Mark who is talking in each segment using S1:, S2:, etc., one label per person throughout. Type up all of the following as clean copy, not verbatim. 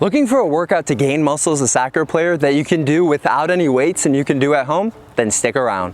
S1: Looking for a workout to gain muscle as a soccer player that you can do without any weights and you can do at home? Then stick around.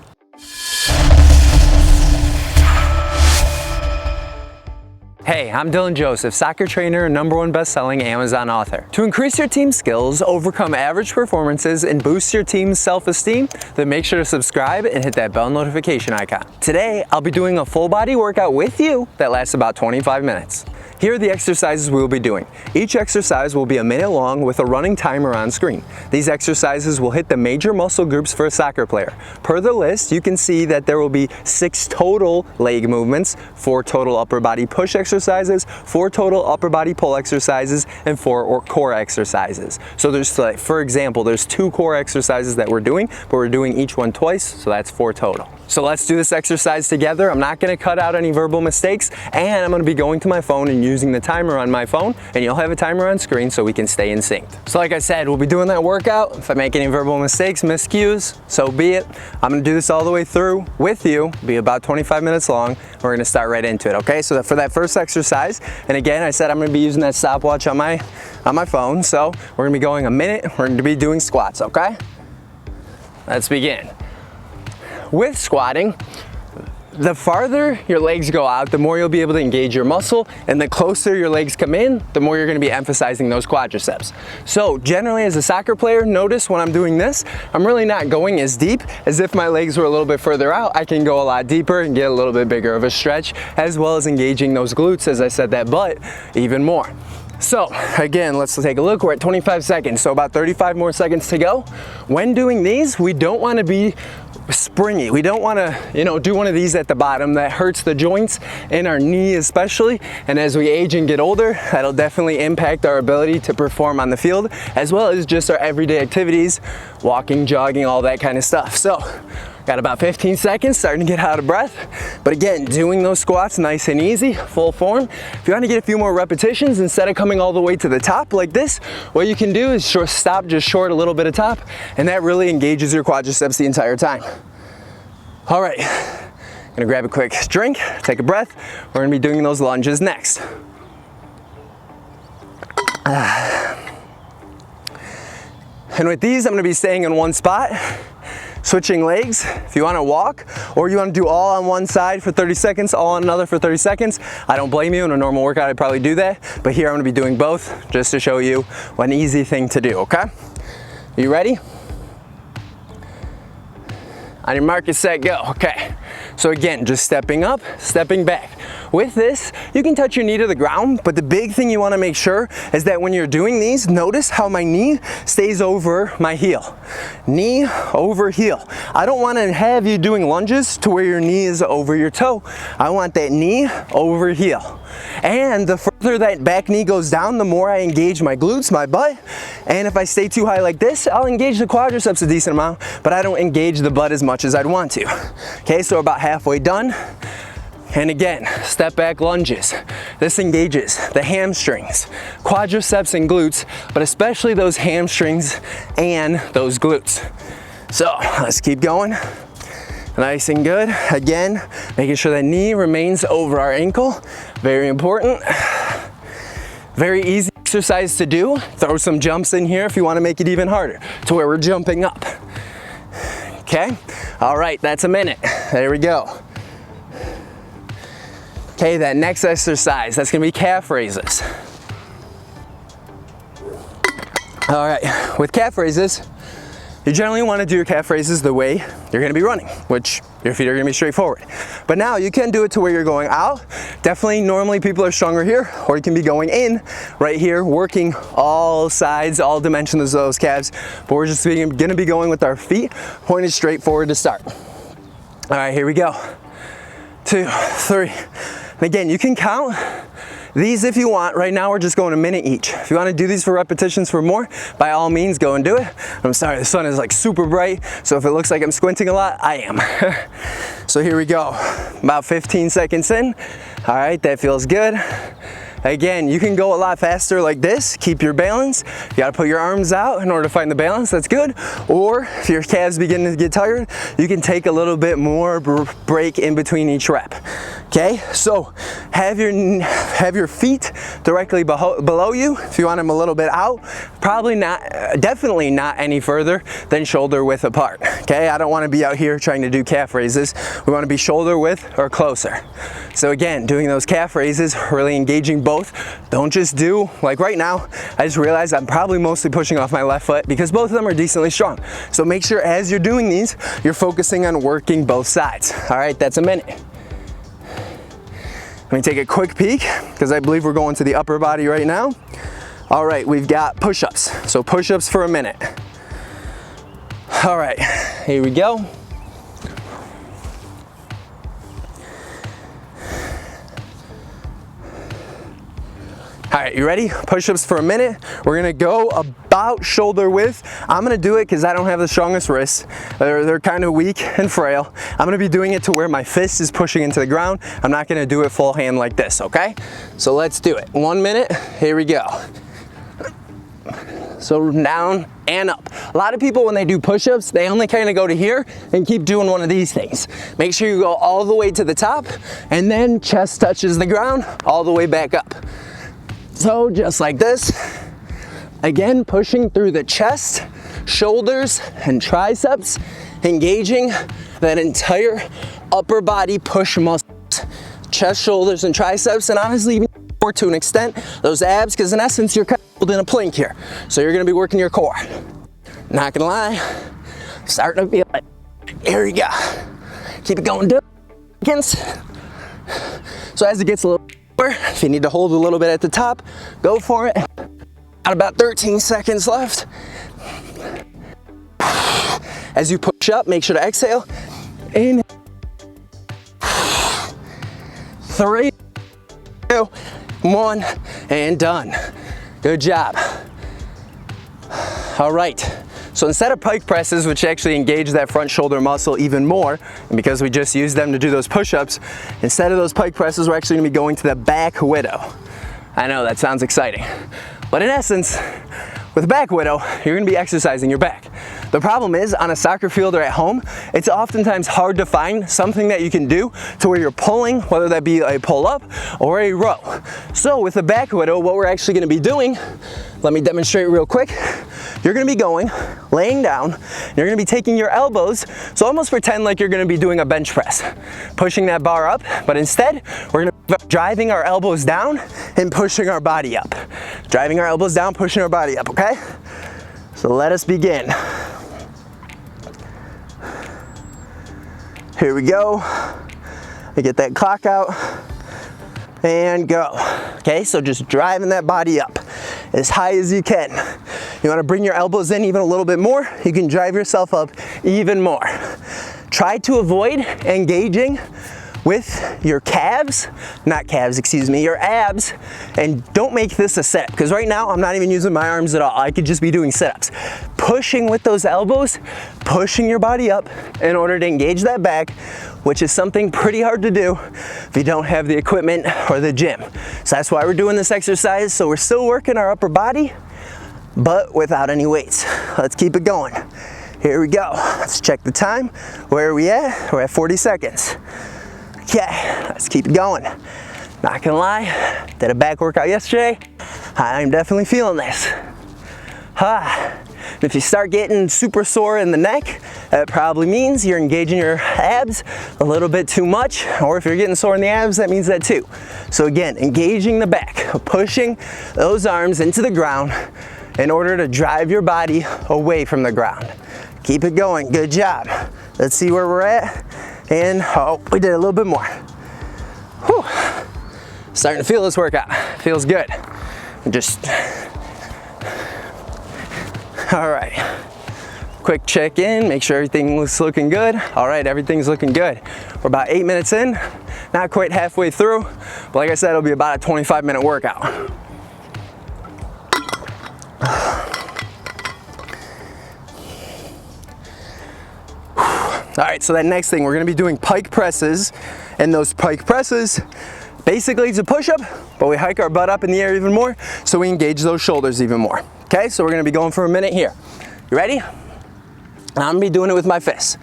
S1: Hey, I'm Dylan Joseph, soccer trainer and #1 best-selling Amazon author. To increase your team skills, overcome average performances, and boost your team's self-esteem, then make sure to subscribe and hit that bell notification icon. Today, I'll be doing a full body workout with you that lasts about 25 minutes. Here are the exercises we will be doing. Each exercise will be a minute long with a running timer on screen. These exercises will hit the major muscle groups for a soccer player. Per the list, you can see that there will be 6 total leg movements, 4 total upper body push exercises, 4 total upper body pull exercises, and 4 core exercises. So there's, like, for example, there's 2 core exercises that we're doing, but we're doing each one twice, so that's 4 total. So let's do this exercise together. I'm not gonna cut out any verbal mistakes, and I'm gonna be going to my phone and using the timer on my phone, and you'll have a timer on screen so we can stay in sync. So like I said, we'll be doing that workout. If I make any verbal mistakes, miscues, so be it. I'm gonna do this all the way through with you, be about 25 minutes long. We're gonna start right into it, okay? So for that first exercise, and again, I said I'm gonna be using that stopwatch on my phone, so we're gonna be going a minute. We're gonna be doing squats, okay? Let's begin. With squatting, the farther your legs go out, the more you'll be able to engage your muscle, and the closer your legs come in, the more you're gonna be emphasizing those quadriceps. So generally as a soccer player, notice when I'm doing this, I'm really not going as deep as if my legs were a little bit further out. I can go a lot deeper and get a little bit bigger of a stretch, as well as engaging those glutes, as I said, that butt even more. So again, let's take a look. We're at 25 seconds, so about 35 more seconds to go. When doing these, we don't want to be springy. We don't want to, do one of these at the bottom. That hurts the joints in our knee especially. And as we age and get older, that'll definitely impact our ability to perform on the field, as well as just our everyday activities, walking, jogging, all that kind of stuff. So got about 15 seconds, starting to get out of breath. But again, doing those squats nice and easy, full form. If you want to get a few more repetitions, instead of coming all the way to the top like this, what you can do is stop just short a little bit of top, and that really engages your quadriceps the entire time. All right, gonna grab a quick drink, take a breath. We're gonna be doing those lunges next. And with these, I'm gonna be staying in one spot, switching legs. If you want to walk, or you want to do all on one side for 30 seconds, all on another for 30 seconds, I don't blame you. In a normal workout, I'd probably do that. But here, I'm going to be doing both just to show you an easy thing to do, okay? You ready? On your mark, get set, go. Okay. So again, just stepping up, stepping back. With this, you can touch your knee to the ground, but the big thing you want to make sure is that when you're doing these, notice how my knee stays over my heel. Knee over heel. I don't want to have you doing lunges to where your knee is over your toe. I want that knee over heel. And the further that back knee goes down, the more I engage my glutes, my butt. And if I stay too high like this, I'll engage the quadriceps a decent amount, but I don't engage the butt as much as I'd want to. Okay, so about halfway done. And again, step back lunges. This engages the hamstrings, quadriceps and glutes, but especially those hamstrings and those glutes. So let's keep going. Nice and good. Again, making sure that knee remains over our ankle. Very important. Very easy exercise to do. Throw some jumps in here if you want to make it even harder, to where we're jumping up. Okay, all right, that's a minute. There we go. Okay, that next exercise, that's gonna be calf raises. All right, with calf raises, you generally wanna do your calf raises the way you're gonna be running, which your feet are gonna be straight forward. But now you can do it to where you're going out. Definitely, normally people are stronger here, or you can be going in right here, working all sides, all dimensions of those calves. But we're just gonna be going with our feet pointed straight forward to start. All right, here we go. 2, 3. And again, you can count these if you want. Right now, we're just going a minute each. If you want to do these for repetitions for more, by all means, go and do it. I'm sorry, the sun is like super bright, so if it looks like I'm squinting a lot, I am. So here we go. About 15 seconds in. All right, that feels good. Again, you can go a lot faster like this. Keep your balance. You gotta put your arms out in order to find the balance. That's good. Or if your calves begin to get tired, you can take a little bit more break in between each rep. Okay, so have your feet directly below you. If you want them a little bit out, probably not, definitely not any further than shoulder width apart. Okay, I don't want to be out here trying to do calf raises. We want to be shoulder width or closer. So again, doing those calf raises, really engaging both. Don't just do, like right now, I just realized I'm probably mostly pushing off my left foot because both of them are decently strong. So make sure as you're doing these, you're focusing on working both sides. All right, that's a minute. Let me take a quick peek because I believe we're going to the upper body right now. All right, we've got push-ups. So push-ups for a minute. All right, here we go. All right, you ready? Push-ups for a minute. We're gonna go about shoulder width. I'm gonna do it because I don't have the strongest wrists. They're kind of weak and frail. I'm gonna be doing it to where my fist is pushing into the ground. I'm not gonna do it full hand like this, okay? So let's do it. 1 minute, here we go. So down and up. A lot of people, when they do push-ups, they only kind of go to here and keep doing one of these things. Make sure you go all the way to the top and then chest touches the ground all the way back up. So just like this, again, pushing through the chest, shoulders, and triceps, engaging that entire upper body push muscles, chest, shoulders, and triceps, and honestly, even more to an extent, those abs, because in essence, you're kind of holding a plank here. So you're gonna be working your core. Not gonna lie, starting to feel it. Here we go. Keep it going, seconds. So as it gets a little, if you need to hold a little bit at the top, go for it. Got about 13 seconds left. As you push up, make sure to exhale. In 3, 2, 1, and done. Good job. All right. So instead of pike presses, which actually engage that front shoulder muscle even more, and because we just used them to do those push-ups, instead of those pike presses, we're actually gonna be going to the back widow. I know that sounds exciting, but in essence, with back widow, you're gonna be exercising your back. The problem is, on a soccer field or at home, it's oftentimes hard to find something that you can do to where you're pulling, whether that be a pull-up or a row. So with the back widow, what we're actually gonna be doing, let me demonstrate real quick. You're gonna be going, laying down, you're gonna be taking your elbows, so almost pretend like you're gonna be doing a bench press, pushing that bar up, but instead, we're gonna be driving our elbows down and pushing our body up. Driving our elbows down, pushing our body up, okay? So let us begin. Here we go. I get that clock out and go. Okay, so just driving that body up as high as you can. You want to bring your elbows in even a little bit more. You can drive yourself up even more. Try to avoid engaging with your calves, not calves, excuse me, your abs, and don't make this a sit-up, because right now I'm not even using my arms at all. I could just be doing sit-ups. Pushing with those elbows, pushing your body up in order to engage that back, which is something pretty hard to do if you don't have the equipment or the gym. So that's why we're doing this exercise. So we're still working our upper body, but without any weights. Let's keep it going. Here we go. Let's check the time. Where are we at? We're at 40 seconds. Okay, let's keep it going. Not gonna lie, did a back workout yesterday. I'm definitely feeling this. If you start getting super sore in the neck, that probably means you're engaging your abs a little bit too much, or if you're getting sore in the abs, that means that too. So again, engaging the back, pushing those arms into the ground in order to drive your body away from the ground. Keep it going, good job. Let's see where we're at. And oh, we did a little bit more. Whew. Starting to feel this workout. Feels good. Just, all right. Quick check in, make sure everything looks looking good. All right, everything's looking good. We're about 8 minutes in, not quite halfway through, but like I said, it'll be about a 25-minute workout. All right, so that next thing, we're gonna be doing pike presses, and those pike presses, Basically it's a push-up, but we hike our butt up in the air even more so we engage those shoulders even more. Okay, so we're gonna be going for a minute here. You ready? And I'm gonna be doing it with my fists.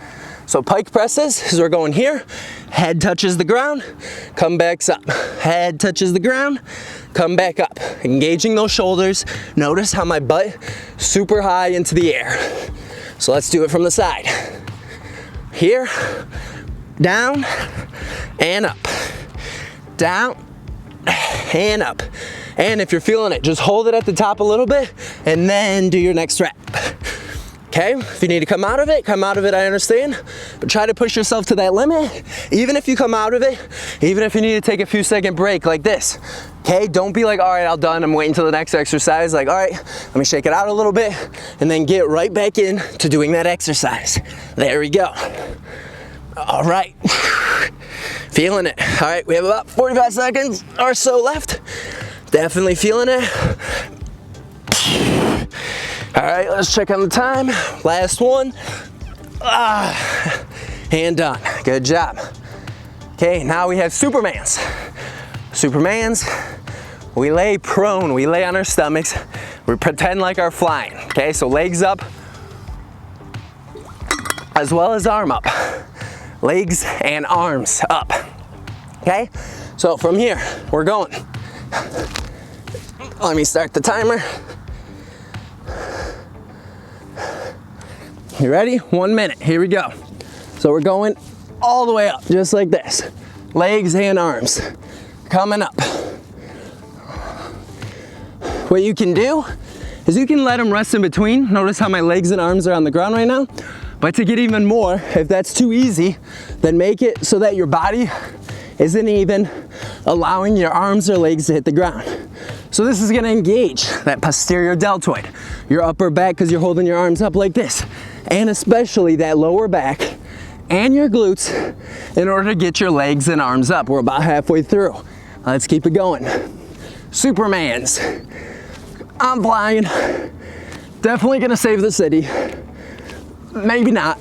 S1: So pike presses is we're going here, head touches the ground, come back up. Head touches the ground, come back up. Engaging those shoulders. Notice how my butt super high into the air. So let's do it from the side. Here, down, and up. Down, and up. And if you're feeling it, just hold it at the top a little bit, and then do your next rep. Okay, if you need to come out of it, I understand. But try to push yourself to that limit. Even if you come out of it, even if you need to take a few second break like this. Okay, don't be like, all right, I'm done, I'm waiting till the next exercise. Like, all right, let me shake it out a little bit, and then get right back in to doing that exercise. There we go. All right, feeling it. All right, we have about 45 seconds or so left. Definitely feeling it. All right, let's check on the time. Last one. And done. Good job. Okay, now we have Supermans. Supermans, we lay prone, we lay on our stomachs. We pretend like we're flying. Okay, so legs up, as well as arm up. Legs and arms up. Okay, so from here, we're going. Let me start the timer. You ready? 1 minute, here we go. So we're going all the way up, just like this. Legs and arms, coming up. What you can do is you can let them rest in between. Notice how my legs and arms are on the ground right now. But to get even more, if that's too easy, then make it so that your body isn't even allowing your arms or legs to hit the ground. So this is gonna engage that posterior deltoid, your upper back, because you're holding your arms up like this, and especially that lower back and your glutes in order to get your legs and arms up. We're about halfway through. Let's keep it going. Supermans. I'm flying. Definitely gonna save the city. Maybe not,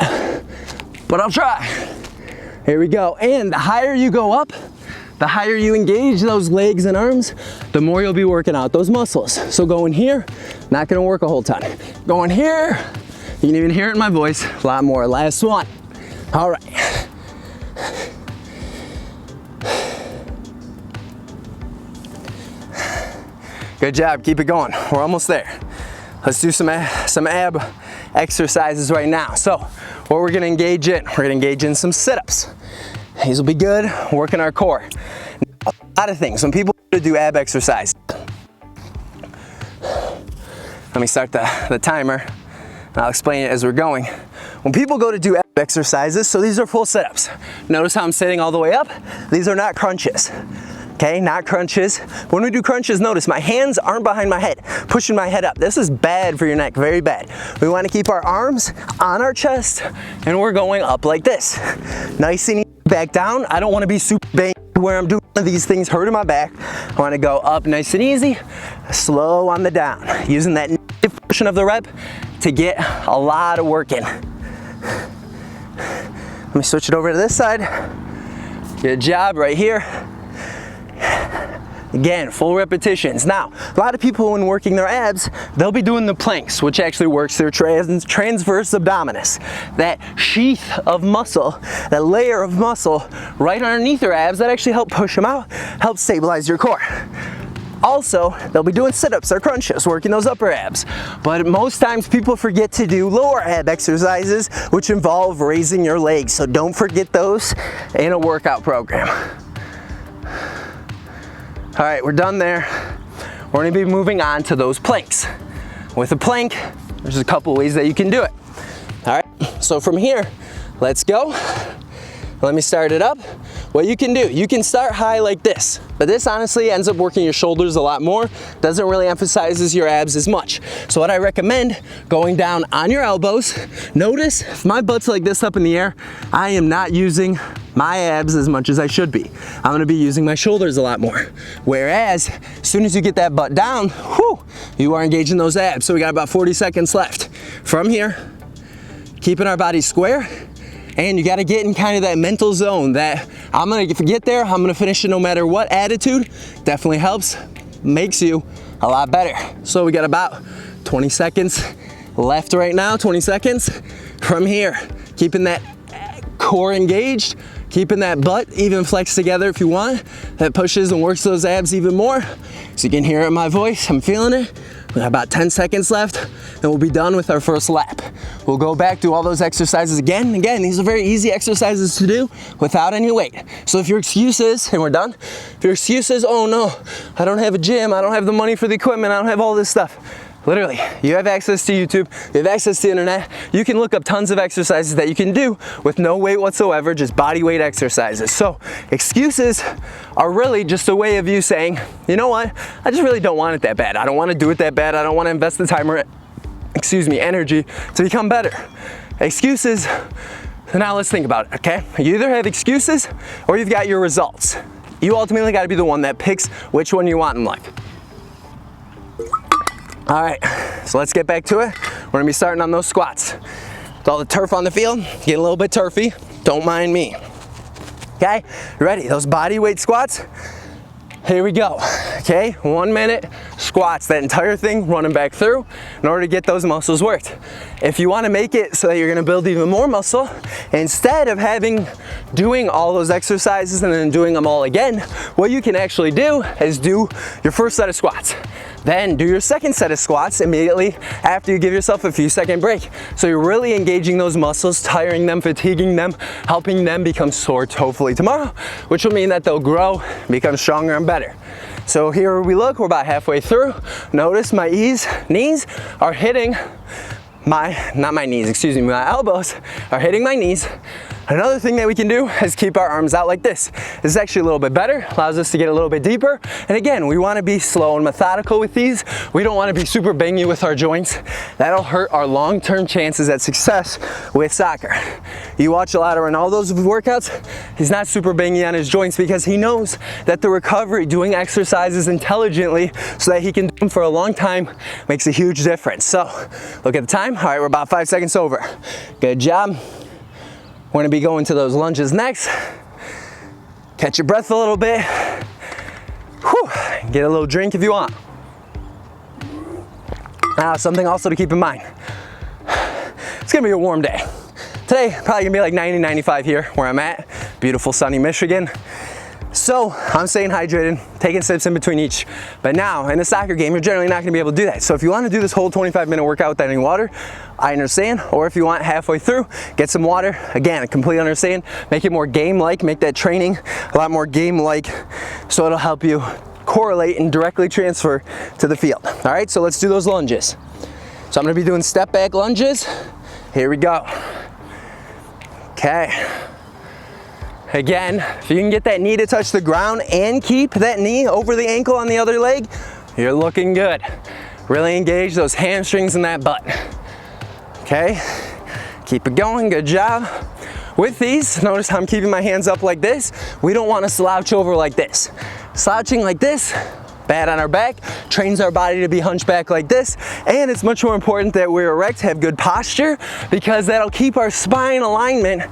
S1: but I'll try. Here we go. And the higher you go up, the higher you engage those legs and arms, the more you'll be working out those muscles. So going here, not gonna work a whole ton. Going here, you can even hear it in my voice, a lot more. Last one. All right. Good job, keep it going. We're almost there. Let's do some ab exercises right now. So what we're gonna engage in, we're gonna engage in some sit-ups. These will be good, working our core. A lot of things, when people do ab exercise, let me start the timer, and I'll explain it as we're going. When people go to do ab exercises, so these are full sit-ups. Notice how I'm sitting all the way up? These are not crunches. Okay, not crunches. When we do crunches, notice my hands aren't behind my head, pushing my head up. This is bad for your neck, very bad. We want to keep our arms on our chest, and we're going up like this. Nice and easy, back down. I don't want to be super banged where I'm doing one of these things, hurting my back. I want to go up nice and easy, slow on the down, using that negative portion of the rep to get a lot of work in. Let me switch it over to this side. Good job right here. Again, full repetitions. Now, a lot of people when working their abs, they'll be doing the planks, which actually works their transverse abdominis. That sheath of muscle, that layer of muscle right underneath their abs that actually help push them out, help stabilize your core. Also, they'll be doing sit-ups or crunches, working those upper abs. But most times people forget to do lower ab exercises, which involve raising your legs. So don't forget those in a workout program. All right, we're done there. We're gonna be moving on to those planks. With a plank, there's a couple ways that you can do it. All right, so from here, let's go. Let me start it up. What you can do, you can start high like this, but this honestly ends up working your shoulders a lot more, doesn't really emphasizes your abs as much. So what I recommend, going down on your elbows. Notice if my butt's like this up in the air, I am not using my abs as much as I should be. I'm gonna be using my shoulders a lot more. Whereas, as soon as you get that butt down, whew, you are engaging those abs. So we got about 40 seconds left. From here, keeping our body square, and you gotta get in kind of that mental zone, that I'm gonna get there, I'm gonna finish it no matter what. Attitude definitely helps, makes you a lot better. So we got about 20 seconds left right now, 20 seconds from here. Keeping that core engaged, keeping that butt even flexed together if you want. That pushes and works those abs even more. So you can hear it in my voice, I'm feeling it. We got about 10 seconds left, and we'll be done with our first lap. We'll go back, do all those exercises again and again. These are very easy exercises to do without any weight. So if your excuse is, and we're done, if your excuse is, oh no, I don't have a gym, I don't have the money for the equipment, I don't have all this stuff. Literally, you have access to YouTube, you have access to the internet, you can look up tons of exercises that you can do with no weight whatsoever, just body weight exercises. So excuses are really just a way of you saying, you know what, I just really don't want it that bad. I don't want to do it that bad. I don't want to invest the time or, energy to become better. Excuses, so now let's think about it, okay? You either have excuses or you've got your results. You ultimately got to be the one that picks which one you want in life. All right, so let's get back to it. We're gonna be starting on those squats. With all the turf on the field, getting a little bit turfy, don't mind me. Okay, ready? Those body weight squats, here we go. Okay, 1 minute squats, that entire thing running back through in order to get those muscles worked. If you wanna make it so that you're gonna build even more muscle, instead of doing all those exercises and then doing them all again, what you can actually do is do your first set of squats. Then do your second set of squats immediately after you give yourself a few second break. So you're really engaging those muscles, tiring them, fatiguing them, helping them become sore hopefully tomorrow, which will mean that they'll grow, become stronger and better. So here we look, we're about halfway through. Notice my knees are hitting my elbows are hitting my knees. Another thing that we can do is keep our arms out like this. This is actually a little bit better, allows us to get a little bit deeper. And again, we want to be slow and methodical with these. We don't want to be super bangy with our joints. That'll hurt our long-term chances at success with soccer. You watch a lot of Ronaldo's workouts, he's not super bangy on his joints because he knows that the recovery, doing exercises intelligently so that he can do them for a long time, makes a huge difference. So, look at the time. All right, we're about 5 seconds over. Good job. We're gonna be going to those lunges next. Catch your breath a little bit. Whew. Get a little drink if you want. Now, something also to keep in mind. It's gonna be a warm day. Today, probably gonna be like 90, 95 here where I'm at. Beautiful sunny Michigan. So I'm staying hydrated, taking sips in between each. But now in a soccer game, you're generally not gonna be able to do that. So if you wanna do this whole 25-minute workout without any water, I understand. Or if you want halfway through, get some water. Again, I completely understand. Make it more game-like, make that training a lot more game-like so it'll help you correlate and directly transfer to the field. All right, so let's do those lunges. So I'm gonna be doing step back lunges. Here we go. Okay. Again, if you can get that knee to touch the ground and keep that knee over the ankle on the other leg, you're looking good. Really engage those hamstrings and that butt. Okay, keep it going, good job. With these, notice how I'm keeping my hands up like this. We don't want to slouch over like this. Slouching like this, bad on our back, trains our body to be hunchback like this, and it's much more important that we're erect, have good posture, because that'll keep our spine alignment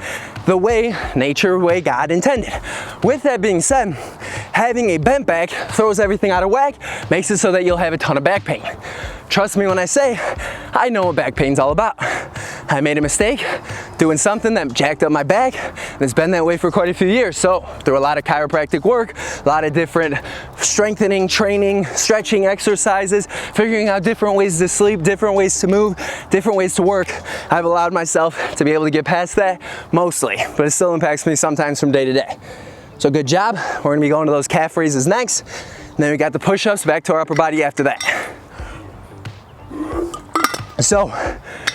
S1: the way nature, way God intended. With that being said, having a bent back throws everything out of whack, makes it so that you'll have a ton of back pain. Trust me when I say, I know what back pain's all about. I made a mistake doing something that jacked up my back, and it's been that way for quite a few years. So through a lot of chiropractic work, a lot of different strengthening, training, stretching exercises, figuring out different ways to sleep, different ways to move, different ways to work, I've allowed myself to be able to get past that mostly, but it still impacts me sometimes from day to day. So good job. We're gonna be going to those calf raises next, and then we got the push-ups back to our upper body after that. So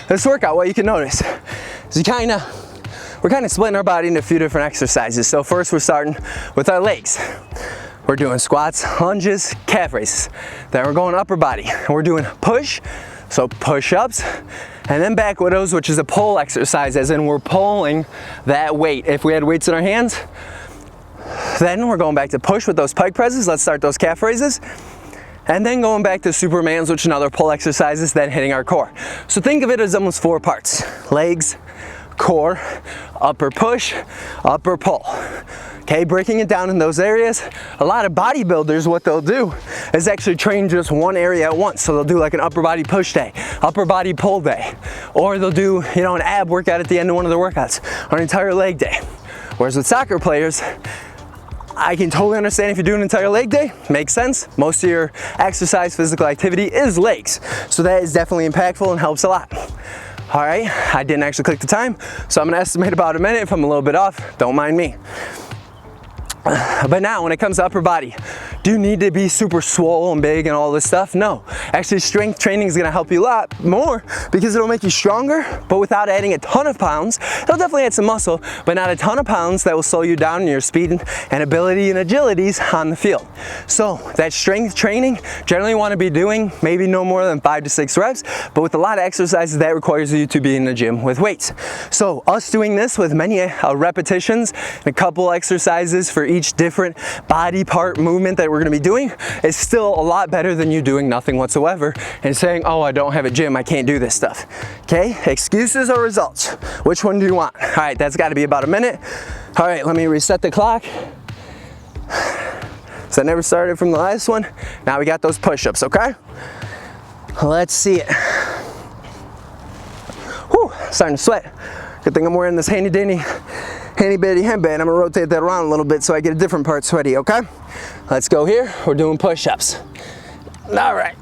S1: this workout, what you can notice is we're kind of splitting our body into a few different exercises. So first we're starting with our legs. We're doing squats, lunges, calf raises. Then we're going upper body. And we're doing push, so push-ups, and then back widows, which is a pull exercise, as in we're pulling that weight. If we had weights in our hands, then we're going back to push with those pike presses. Let's start those calf raises. And then going back to Supermans, which are another pull exercises, then hitting our core. So think of it as almost 4 parts. Legs, core, upper push, upper pull. Okay, breaking it down in those areas. A lot of bodybuilders, what they'll do is actually train just one area at once. So they'll do like an upper body push day, upper body pull day, or they'll do, you know, an ab workout at the end of one of their workouts, or an entire leg day. Whereas with soccer players, I can totally understand if you do an entire leg day, makes sense. Most of your exercise, physical activity is legs. So that is definitely impactful and helps a lot. All right, I didn't actually click the time, so I'm gonna estimate about a minute. If I'm a little bit off, don't mind me. But now when it comes to upper body, do you need to be super swole and big and all this stuff? No. Actually, strength training is gonna help you a lot more because it'll make you stronger, but without adding a ton of pounds. It'll definitely add some muscle, but not a ton of pounds that will slow you down in your speed and ability and agilities on the field. So that strength training, generally you wanna be doing maybe no more than 5 to 6 reps, but with a lot of exercises that requires you to be in the gym with weights. So us doing this with many repetitions and a couple exercises for each different body part movement that we're going to be doing is still a lot better than you doing nothing whatsoever and saying, oh, I don't have a gym, I can't do this stuff. Okay, excuses or results? Which one do you want? All right, that's got to be about a minute. All right, let me reset the clock. So I never started from the last one. Now we got those push-ups, okay? Let's see it. Whew, starting to sweat. Good thing I'm wearing this handy dandy headband. I'm gonna rotate that around a little bit so I get a different part sweaty, okay? Let's go here. We're doing push-ups. All right.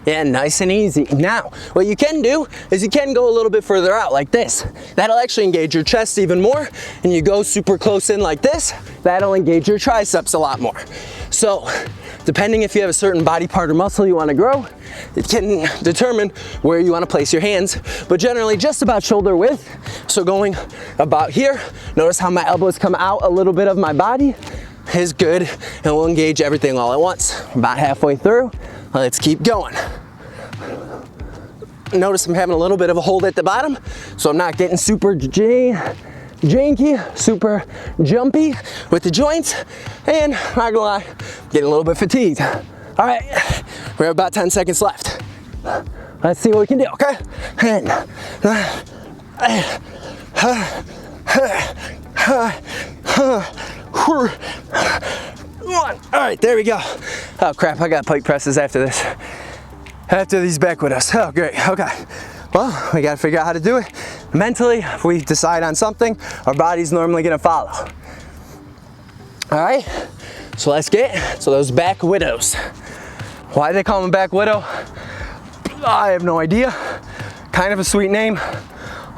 S1: Yeah, nice and easy. Now, what you can do is you can go a little bit further out like this. That'll actually engage your chest even more, and you go super close in like this, that'll engage your triceps a lot more. So, depending if you have a certain body part or muscle you want to grow, it can determine where you want to place your hands, but generally just about shoulder width. So going about here, notice how my elbows come out a little bit of my body is good, and we'll engage everything all at once. About halfway through, let's keep going. Notice I'm having a little bit of a hold at the bottom, so I'm not getting super janky, super jumpy with the joints, and not gonna lie, getting a little bit fatigued. All right, we have about 10 seconds left. Let's see what we can do, okay? And, one. All right, there we go. Oh crap, I got pike presses after this. After these back widows. Oh great, okay. Well, we gotta figure out how to do it. Mentally, if we decide on something, our body's normally gonna follow. All right, so let's get to those back widows. Why do they call them back widow? I have no idea. Kind of a sweet name.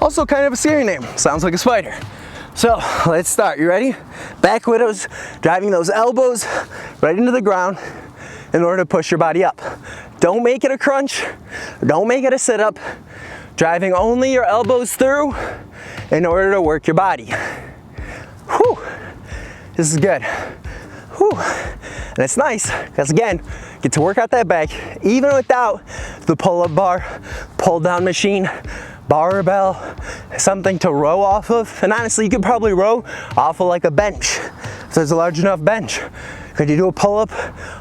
S1: Also kind of a scary name. Sounds like a spider. So let's start, you ready? Back widows, driving those elbows right into the ground in order to push your body up. Don't make it a crunch, don't make it a sit-up. Driving only your elbows through in order to work your body. Whew, this is good. Whew. And it's nice, because again, get to work out that back, even without the pull-up bar, pull-down machine, barbell, something to row off of. And honestly, you could probably row off of like a bench, if there's a large enough bench. Could you do a pull-up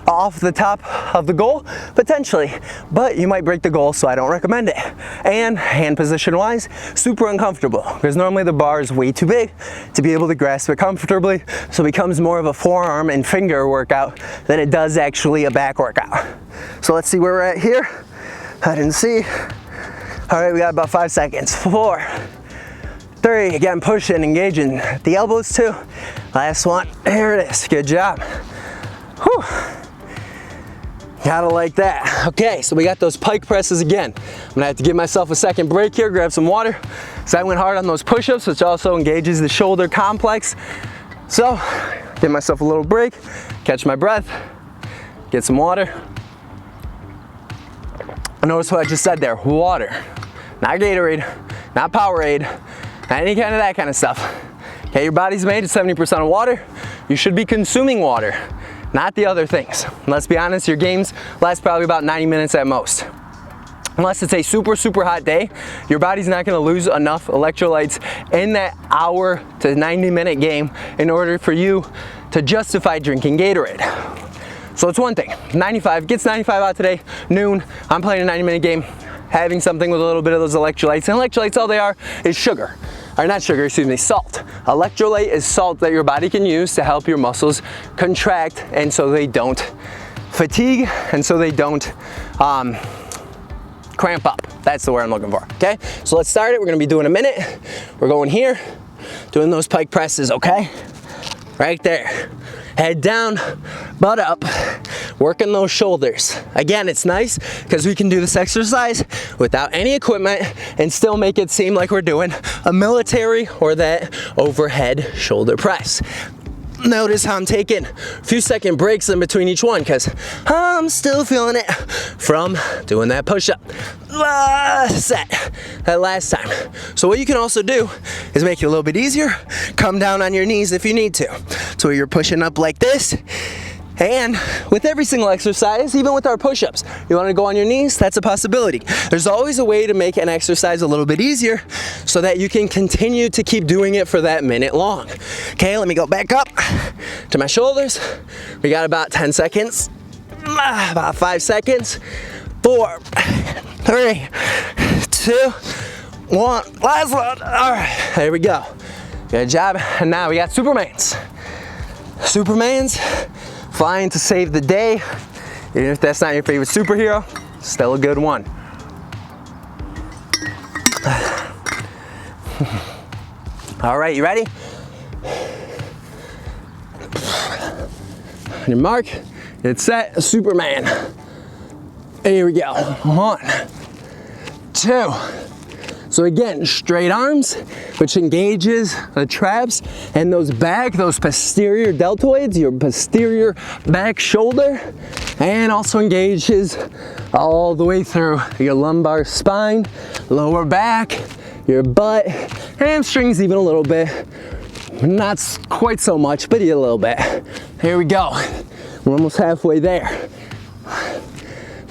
S1: off the top of the goal? Potentially, but you might break the goal, so I don't recommend it. And hand position wise, super uncomfortable, because normally the bar is way too big to be able to grasp it comfortably, so it becomes more of a forearm and finger workout than it does actually a back workout. So let's see where we're at here. I didn't see. All right, we got about 5 seconds. 4, 3, again, pushing, engaging the elbows too. Last one, here it is, good job. Whew. Gotta like that. Okay, so we got those pike presses again. I'm gonna have to give myself a second break here, grab some water. So I went hard on those push-ups, which also engages the shoulder complex. So, give myself a little break, catch my breath, get some water. Notice what I just said there, water. Not Gatorade, not Powerade, not any kind of that kind of stuff. Okay, your body's made of 70% of water. You should be consuming water, not the other things. And let's be honest, your games last probably about 90 minutes at most. Unless it's a super, super hot day, your body's not gonna lose enough electrolytes in that hour to 90-minute game in order for you to justify drinking Gatorade. So it's one thing, 95, gets 95 out today, noon, I'm playing a 90-minute game, having something with a little bit of those electrolytes. And electrolytes, all they are is sugar. Or not sugar, excuse me, salt. Electrolyte is salt that your body can use to help your muscles contract, and so they don't fatigue, and so they don't cramp up. That's the word I'm looking for, okay? So let's start it. We're gonna be doing a minute. We're going here, doing those pike presses, okay? Right there. Head down, butt up, working those shoulders. Again, it's nice because we can do this exercise without any equipment and still make it seem like we're doing a military or that overhead shoulder press. Notice how I'm taking a few second breaks in between each one because I'm still feeling it from doing that push-up. Set that last time. So what you can also do is make it a little bit easier. Come down on your knees if you need to. So you're pushing up like this. And with every single exercise, even with our push-ups, you want to go on your knees, that's a possibility. There's always a way to make an exercise a little bit easier so that you can continue to keep doing it for that minute long. Okay, let me go back up to my shoulders. We got about 10 seconds, about 5 seconds, 4, 3, 2, 1, last one. All right, there we go. Good job. And now we got Supermans. Supermans. Flying to save the day. Even if that's not your favorite superhero, still a good one. All right, you ready? On your mark, get set, Superman. Here we go. 1, 2. So again, straight arms, which engages the traps and those posterior deltoids, your posterior back shoulder, and also engages all the way through your lumbar spine, lower back, your butt, hamstrings even a little bit. Not quite so much, but a little bit. Here we go. We're almost halfway there.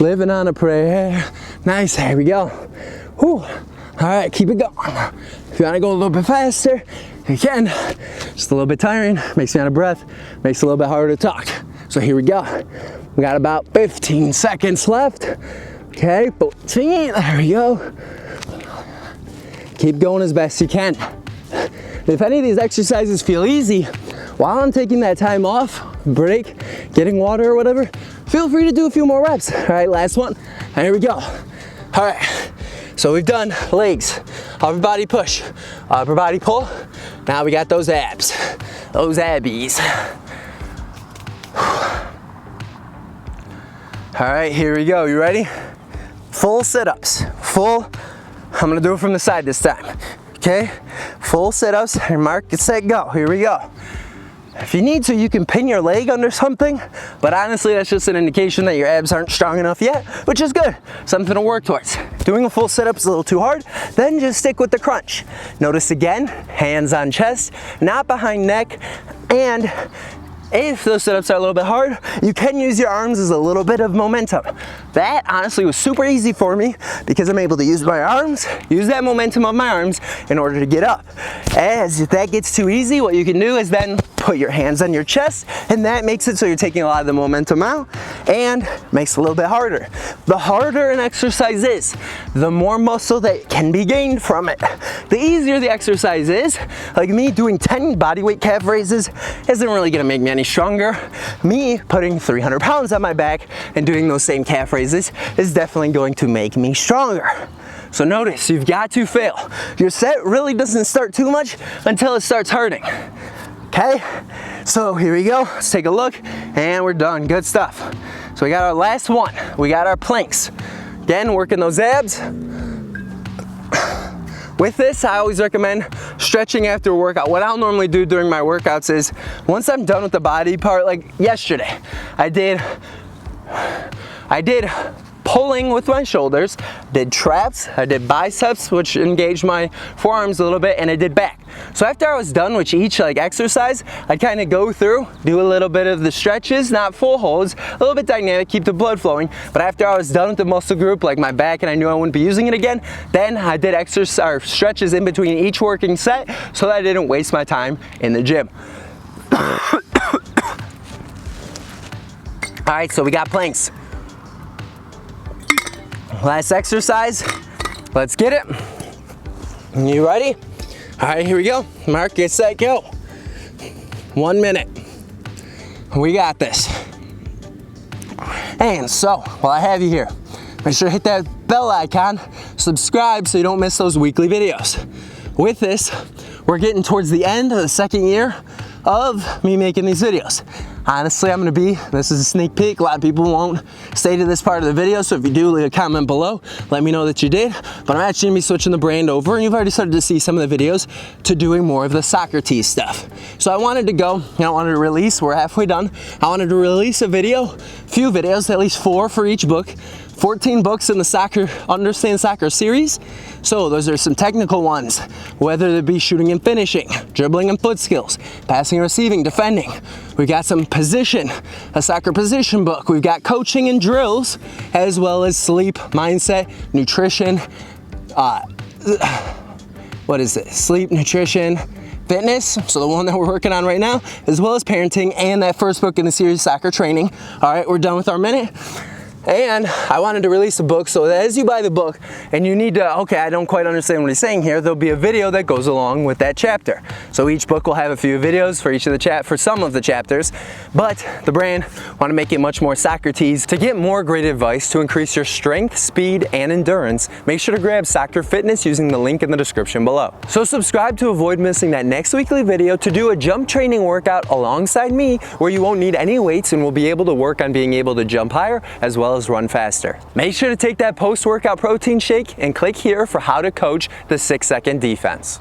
S1: Living on a prayer. Nice, here we go. Whew. All right, keep it going. If you want to go a little bit faster, you can. Just a little bit tiring, makes me out of breath, makes it a little bit harder to talk. So here we go. We got about 15 seconds left. Okay, 14, there we go. Keep going as best you can. If any of these exercises feel easy, while I'm taking that time off, break, getting water or whatever, feel free to do a few more reps. All right, last one. Here we go. All right. So we've done legs, upper body push, upper body pull. Now we got those abs, those abbies. All right, here we go. You ready? Full sit-ups, full. I'm gonna do it from the side this time. Okay, full sit-ups. Your mark, get set, go. Here we go. If you need to, you can pin your leg under something, but honestly, that's just an indication that your abs aren't strong enough yet, which is good. Something to work towards. Doing a full sit-up is a little too hard, then just stick with the crunch. Notice again, hands on chest, not behind neck, and if those sit-ups are a little bit hard, you can use your arms as a little bit of momentum. That honestly was super easy for me because I'm able to use my arms, use that momentum of my arms in order to get up. As if that gets too easy, what you can do is then put your hands on your chest, and that makes it so you're taking a lot of the momentum out and makes it a little bit harder. The harder an exercise is, the more muscle that can be gained from it. The easier the exercise is, like me doing 10 bodyweight calf raises isn't really gonna make me any stronger. Me putting 300 pounds on my back and doing those same calf raises is definitely going to make me stronger. So notice, you've got to fail. Your set really doesn't start too much until it starts hurting. Okay, so here we go. Let's take a look, and we're done. Good stuff. So we got our last one. We got our planks. Again, working those abs. With this, I always recommend stretching after a workout. What I'll normally do during my workouts is, once I'm done with the body part, like yesterday, I did pulling with my shoulders, did traps, I did biceps, which engaged my forearms a little bit, and I did back. So after I was done with each exercise, I'd kind of go through, do a little bit of the stretches, not full holds, a little bit dynamic, keep the blood flowing. But after I was done with the muscle group, like my back, and I knew I wouldn't be using it again, then I did exercise or stretches in between each working set so that I didn't waste my time in the gym. All right, so we got planks. Last exercise. Let's get it. You ready? All right, here we go. Mark, get set, go. 1 minute. We got this. And so, while I have you here, make sure to hit that bell icon, subscribe so you don't miss those weekly videos. With this, we're getting towards the end of the second year of me making these videos. Honestly, this is a sneak peek. A lot of people won't stay to this part of the video, so if you do, leave a comment below. Let me know that you did. But I'm actually gonna be switching the brand over, and you've already started to see some of the videos to doing more of the soccer tees stuff. So I wanted to go, I wanted to release, we're halfway done. I wanted to release a few videos, at least 4 for each book. 14 books in the Understand Soccer series. So those are some technical ones, whether it be shooting and finishing, dribbling and foot skills, passing and receiving, defending. We've got some a soccer position book. We've got coaching and drills, as well as sleep, mindset, nutrition, sleep, nutrition, fitness, so the one that we're working on right now, as well as parenting, and that first book in the series, soccer training. All right, we're done with our minute. And I wanted to release a book so that as you buy the book and you need to, okay, I don't quite understand what he's saying here, there'll be a video that goes along with that chapter. So each book will have a few videos for for some of the chapters, but the brand want to make it much more soccer tees. To get more great advice to increase your strength, speed, and endurance, make sure to grab Soccer Fitness using the link in the description below. So subscribe to avoid missing that next weekly video to do a jump training workout alongside me, where you won't need any weights and will be able to work on being able to jump higher as well as run faster. Make sure to take that post-workout protein shake and click here for how to coach the 6-second defense.